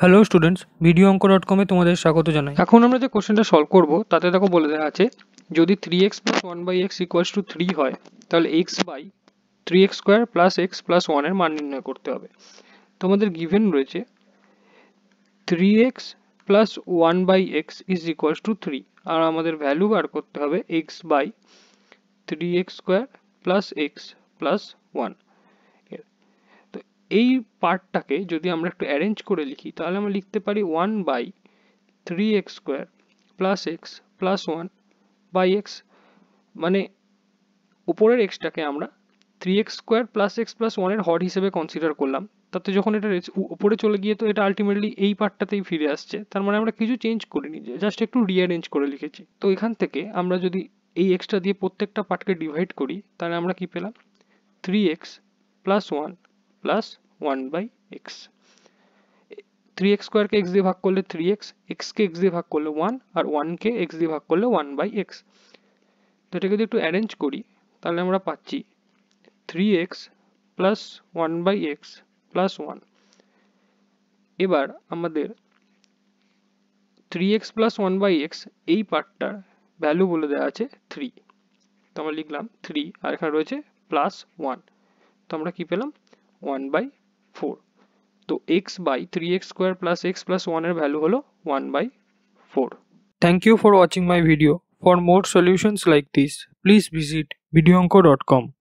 Hello students, video অঙ্ক dot কমে তোমাদের স্বাগত জানাই। এখন আমরা যে কোশ্চেনটা সলভ করব তাতে দেখো বলে দেওয়া আছে যদি 3x plus 1/x equals to 3 হয় তাহলে x by 3x square plus x plus 1 এর মান নির্ণয় করতে হবে। তোমাদের গিভেন রয়েছে 3x plus 1/x is equals to 3 আর আমাদের ভ্যালু বার করতে হবে x by 3x square plus x plus 1। তো এই পার্টটাকে যদি আমরা একটু অ্যারেঞ্জ করে লিখি তাহলে আমরা লিখতে পারি 1/3x square plus x plus 1/x, মানে উপরের এক্সটাকে আমরা 3x square plus x plus 1 এর হর হিসেবে কনসিডার করলাম। তাতে যখন এটা উপরে চলে গিয়ে তো এটা আলটিমেটলি এই পার্টটাতেই ফিরে আসছে, তার মানে আমরা কিছু চেঞ্জ করিনি, জাস্ট একটু রিঅ্যারেঞ্জ করে লিখেছি। তো এখান থেকে আমরা যদি এই এক্সটা দিয়ে প্রত্যেকটা পার্টকে ডিভাইড করি তাহলে আমরা কি পেলাম 3x plus 1 plus 1/x। 3x স্কোয়ারকে x দিয়ে ভাগ করলে 3x, x কে x দিয়ে ভাগ করলে 1 আর 1 কে x দিয়ে ভাগ করলে 1/x। তো এটাকে যদি একটু অ্যারেঞ্জ করি তাহলে আমরা পাচ্ছি 3x প্লাস 1/x প্লাস 1। এবার আমাদের 3x প্লাস 1/x এই পার্টটার ভ্যালু বলে দেওয়া আছে 3, তো আমরা লিখলাম 3 আর এখানে রয়েছে প্লাস 1, তো আমরা কি পেলাম 1/4। তো x by 3x square plus x plus 1 এর ভ্যালু হলো 1/4। Thank you for watching my video. For more solutions like this please visit videoonko.com.